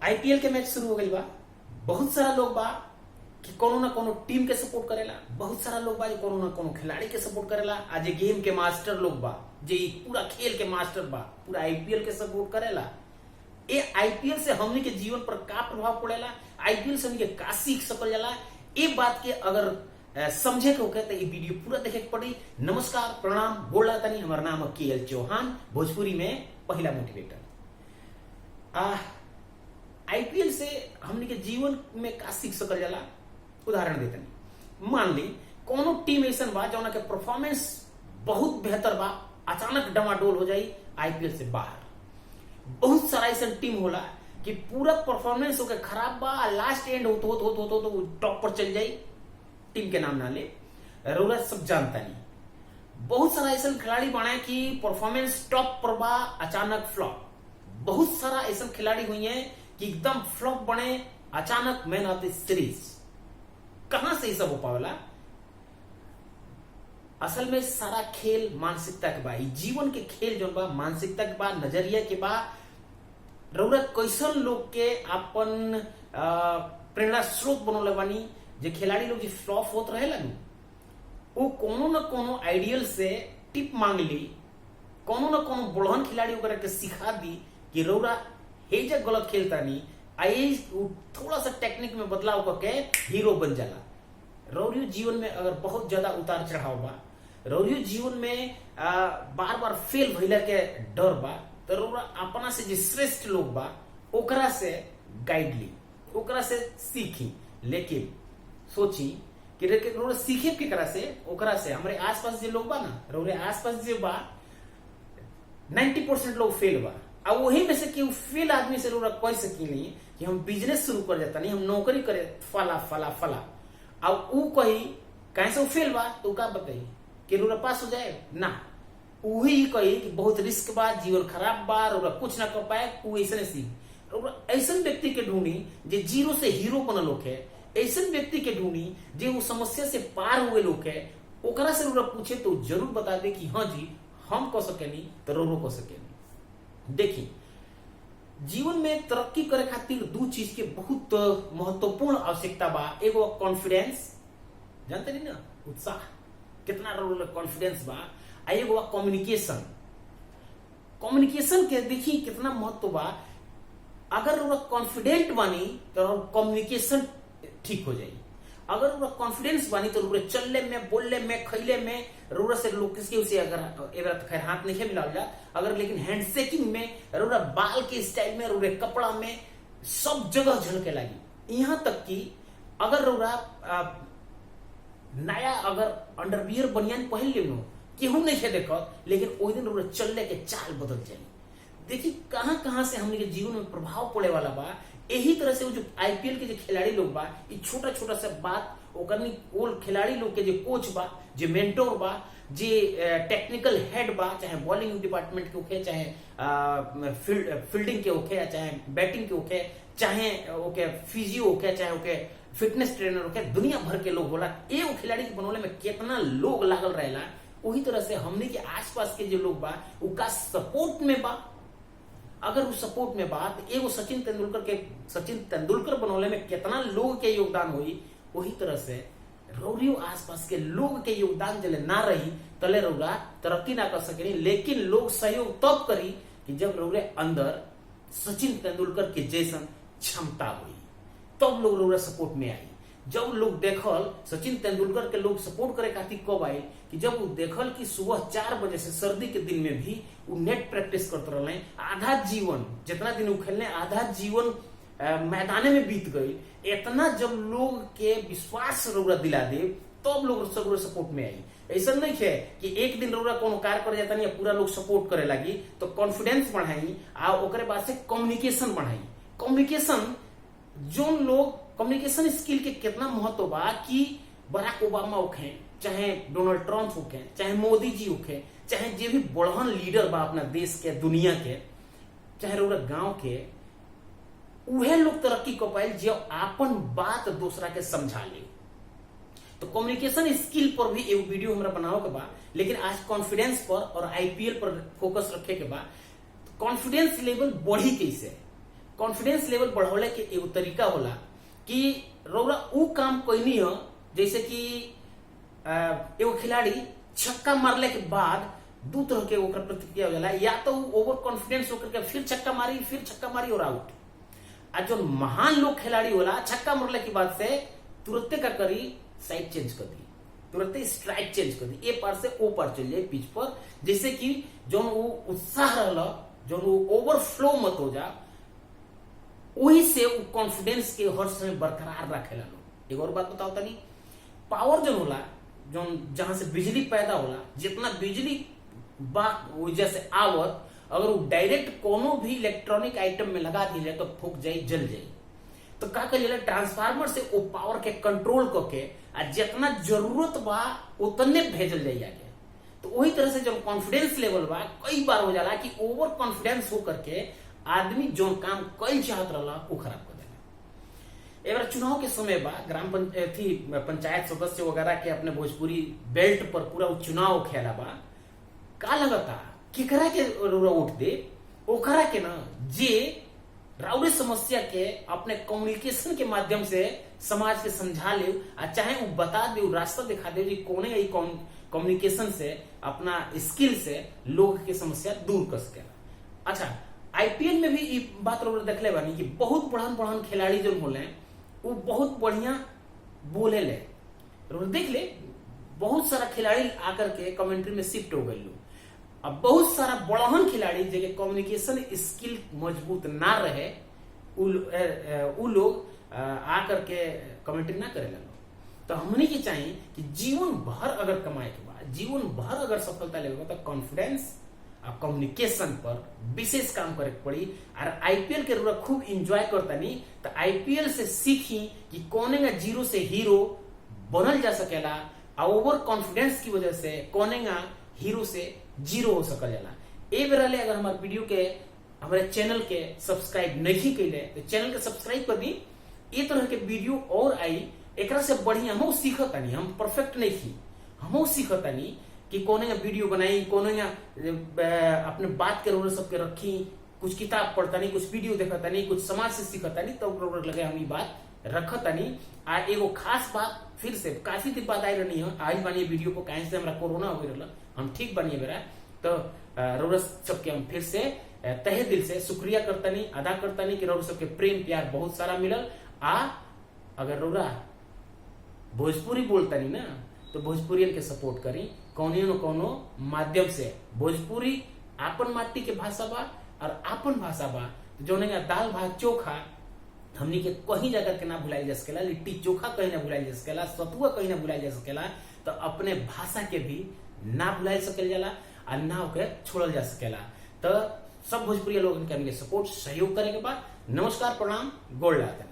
IPL के match शुरू हो गई बा। बहुत सारा लोग बा कि कोनो ना कोनो टीम के सपोर्ट करेला, बहुत सारा लोग बा जो कोनो ना कोनो खिलाड़ी के सपोर्ट करेला। आज गेम के मास्टर लोग बा जे पूरा खेल के मास्टर बा, पूरा आईपीएल के सपोर्ट करेला। ये आईपीएल से हमने के जीवन पर का प्रभाव पड़ेला, आईपीएल से हमने के का सीख सकल जाला, ये बात के अगर समझे के होके तो ये वीडियो पूरा देखे के पड़ी। नमस्कार, प्रणाम, गोड़ लागतानी। हमारा नाम है केएल चौहान, भोजपुरी में पहला मोटिवेटर। आईपीएल से हमने के जीवन में का सीख सकल जाला, उदाहरण देते। मान ली कोनो टीम ऐसा बा जौना के परफॉर्मेंस बहुत बेहतर बा, अचानक डमाडोल हो जाई आईपीएल से बाहर। बहुत सारा ऐसा टीम होला कि पूरा परफॉर्मेंस होके खराब बा, लास्ट एंड हो टॉप पर चल जाई। टीम के नाम ना ले, रउरा सब जानता नहीं। बहुत सारा ऐसा खिलाड़ी बना कि परफॉर्मेंस टॉप पर बा, अचानक फ्लॉप। बहुत सारा ऐसा खिलाड़ी हुई है कि एकदम फ्लॉप बने, अचानक मैन ऑफ द सीरीज। कहां से ये सब हो पावेला? असल में सारा खेल मानसिकता के बा। जीवन के खेल जो बा मानसिकता के बा, नजरिया के बा। रउरा कैसन लोग के अपन प्रेरणा स्रोत बनौले बानी। जे खिलाड़ी लोग जो फ्लॉप होत रहेला नु, वो कोनो न कोनो आइडियल से टिप मांग ली, कोनो न कोनो बढ़न खिलाड़ी वगैरह के सिखा दी कि रउरा हेजा गलत खेलता नहीं, आई थोड़ा सा टेक्निक में बदलाव करके हीरो बन जाला। रौरियो जीवन में अगर बहुत ज्यादा उतार चढ़ाव बा, रौरियो जीवन में बार बार फेल भइला के डर बा, तो रउरा अपना से जो श्रेष्ठ लोग बा ओकरा से गाइड ली, ओकरा से सीखी। लेकिन सोची कि रउरा सीखे केकरा से? ओकरा से हमारे आसपास जो लोग बा ना, रउरे आसपास जो बा 90% लोग फेल बा। अब वही में से कि फेल आदमी से रउरा कह सकीनी कि हम बिजनेस शुरू कर जाता नहीं, हम नौकरी करे फला फला फला। अब ऊ कही कहीं से फेल बा तो का बताई कि रउरा पास हो जाए ना? वही कही कि बहुत रिस्क बा, जीवन खराब बा, रउरा कुछ ना कर पाए। ऊ ऐसे सीख रउरा ऐसा व्यक्ति के ढूंढी जे जीरो से हीरो बनल लोग है, ऐसा व्यक्ति के ढूंढी जे वो समस्या से पार हुए लोग है। ओकरा से रउरा पूछे तो जरूर बता दे कि हाँ जी हम कह सकेनी तो रउरो कह सकेनी। देखिए, जीवन में तरक्की करे खातिर दो चीज के बहुत महत्वपूर्ण आवश्यकता बा। एगो कॉन्फिडेंस, जानते नहीं ना, उत्साह, कितना रोल कॉन्फिडेंस बा। एगो बा कम्युनिकेशन। कम्युनिकेशन के देखिए कितना महत्व बा। अगर रउरा कॉन्फिडेंट बानी तो कम्युनिकेशन ठीक हो जाई। अगर रउरा कॉन्फिडेंस बानी तो रउरा चलने में, बोलने में, खैले में रउरा से लोग किसके उसे अगर खैर हाथ नहीं मिलावल जा, अगर लेकिन हैंडशेकिंग में, रउरा बाल के स्टाइल में, रउरा कपड़ा में, सब जगह झलके लगी। यहाँ तक कि अगर रउरा नया अगर अंडरवियर बनियान पहन ले लो, केहू नहीं खे देखत, लेकिन ओहि दिन रउरा चलने के चाल बदल जाए। देखिए कहां कहां से हमने के जीवन में प्रभाव पड़े वाला बा। यही तरह से वो जो आईपीएल के जो खिलाड़ी लोग बा, ये छोटा छोटा सा बात ओकरनी वो खिलाड़ी लोग के जो कोच बा, जो मेंटोर बा, जे टेक्निकल हेड बा, चाहे बॉलिंग डिपार्टमेंट के होखे, चाहे फील्डिंग के होखे, चाहे बैटिंग के होखे, चाहे ओके फिजियो होखे, चाहे ओके फिटनेस ट्रेनर होखे, दुनिया भर के लोग होला। एगो खिलाड़ी के बनौले में कितना लोग लागल रहेला। वही तरह से हमने के आसपास के जो लोग बा उनका सपोर्ट में बा। अगर वो सपोर्ट में बात एगो सचिन तेंदुलकर बनौले में कितना लोग के योगदान हुई, वही तरह से रउरियो आसपास के लोग के योगदान जले ना रही तले रउरा तरक्की ना कर सके। लेकिन लोग सहयोग तब करी कि जब रउरे अंदर सचिन तेंदुलकर के जैसन क्षमता हुई, तब लोग रउरा सपोर्ट में आई। जब लोग देखल सचिन तेंदुलकर के लोग सपोर्ट करे खातिर कब आए कि जब वो देखल कि सुबह 4 बजे से सर्दी के दिन में भी वो नेट प्रैक्टिस करते रहे। आधा जीवन जितना दिन वो खेलने, आधा जीवन मैदाने में बीत गई। इतना जब लोग के विश्वास रउरा दिला दे तब लोग सपोर्ट में आई। ऐसा नहीं है कि एक दिन रउरा कोनो कार्य कर जाता नहीं, पूरा लोग सपोर्ट करे लगी। तो कॉन्फिडेंस बढ़ाई आ ओकरे बाद से कम्युनिकेशन बढ़ाई। कम्युनिकेशन जो लोग कम्युनिकेशन स्किल के कितना महत्व बा कि बराक ओबामा होखे, चाहे डोनाल्ड ट्रंप होखे, चाहे मोदी जी होखे, चाहे जे भी बड़हन लीडर बा अपना देश के, दुनिया के, चाहे रउरा गांव के, उहे लोग तरक्की कर पाए जब आपन बात दूसरा के समझा ले। तो कम्युनिकेशन स्किल पर भी एक वीडियो हमरा बनाओ के बा, लेकिन आज कॉन्फिडेंस पर और आईपीएल पर फोकस रखे के बा। कॉन्फिडेंस लेवल बढ़ी कैसे? कॉन्फिडेंस लेवल बढ़ाने के एगो तरीका होला कि रौरा ऊ काम कोई हो, जैसे कि एगो खिलाड़ी छक्का मारले के बाद दू तरह के ओकर प्रतिक्रिया हो जाला, या तो ओवर कॉन्फिडेंस होकर के फिर छक्का मारी और आउट। आ जो महान लोग खिलाड़ी होला छक्का मारले के बाद से तुरंते का करी, साइड चेंज कर दी, तुरंत स्ट्राइक चेंज कर दी, ए पार से ओ पार चल जाए पिच पर, जैसे कि जो उत्साह रहला, जो ओवरफ्लो मत हो जा, वही से कॉन्फिडेंस के हर समय बरकरार रखेला लोग। एक और बात बताओ तनी, पावर जो होला, जो जहां से बिजली पैदा होला, जितना बिजली वजह से आवत, अगर वो डायरेक्ट कोनो भी इलेक्ट्रॉनिक आइटम में लगा दी जाए तो फूक जाए, जल जाए। तो का करिए, ट्रांसफार्मर से वो पावर के कंट्रोल करके आ जितना जरूरत बा उतने भेजल जाए आगे। तो वही तरह से जब कॉन्फिडेंस लेवल बा, कई बार हो जाला कि ओवर कॉन्फिडेंस होकर के आदमी जो काम कई चाहत रहा वो खराब कर देगा। एक बार चुनाव के समय बा, ग्राम पंचायत सदस्य वगैरह के अपने भोजपुरी बेल्ट पर पूरा चुनाव खेला बा, का लगता केकरा के वोट दे, ओकरा के ना जे राउरी समस्या के अपने कम्युनिकेशन के माध्यम से समाज के समझा ले, चाहे वो बता दे, रास्ता दिखा दे कि कोने ही कम्युनिकेशन से अपना स्किल से लोग के समस्या दूर कर सके। अच्छा, आईपीएल में भी ये बात देखले बानी कि बहुत बढ़न खिलाड़ी जो होले वो बहुत बढ़िया बोले ले, देख ले बहुत सारा खिलाड़ी आकर के कमेंट्री में शिफ्ट हो गए। अब बहुत सारा बड़हन खिलाड़ी जो कम्युनिकेशन स्किल मजबूत ना रहे, उ लोग आकर के कमेंट्री ना करे लगे। तो हमने के चाहिए कि जीवन भर अगर कमाए के बाद, जीवन भर अगर सफलता लेगा, तो कॉन्फिडेंस और कम्युनिकेशन पर विशेष काम करे पड़ी। और आईपीएल के रूप खूब इंजॉय करता नहीं, तो आईपीएल से सीखी कि कोने का जीरो से हीरो बनल जा सकेला, और ओवर कॉन्फिडेंस की वजह से कोने का हीरो से जीरो हो सकल जाला। ए बेरा ले अगर हमारे वीडियो के, हमारे चैनल के सब्सक्राइब नहीं कैले तो चैनल के सब्सक्राइब कर दी। ये तरह के वीडियो और आई, एक से बढ़िया हम सीखता नहीं, हम परफेक्ट नहीं थी, हम सीखता नहीं कि कोने का वीडियो बनाई, कोने का अपने बात के रोल सबके रखी, कुछ किताब पढ़ता नहीं, कुछ वीडियो देखता नहीं, कुछ समाज से सीखता नहीं, तब लगे हम ये बात रखता नहीं। आ एगो खास बात फिर से काफी दिन बाद आई रही है, आज बनी वीडियो को कहीं से हमारा कोरोना हो गया, हम ठीक बनिए बेरा, तो रौरस सबके हम फिर से तहे दिल से शुक्रिया करता नहीं, अदा करता नहीं कि रौरस सबके प्रेम प्यार बहुत सारा मिलल। अगर रौरा भोजपुरी बोलता नहीं ना, तो भोजपुरियन के सपोर्ट करी कौनो न कौनो माध्यम से। भोजपुरी आपन माटी के भाषा बा और आपन भाषा बा, जो दाल भात चोखा हमनी के कहीं जगह के ना भुलाई जा सकेला, लिट्टी चोखा कहीं ना भुलाई जा सकेला, सतुआ कहीं ना भुलाई जा सकेला। तो अपने भाषा के भी ना भुलाई सकेल जाला और ना होकर छोड़ल जा सकेला। तो सब भोजपुरी लोगन के हमने सपोर्ट सहयोग करे के बाद नमस्कार प्रणाम गोड़ लागत।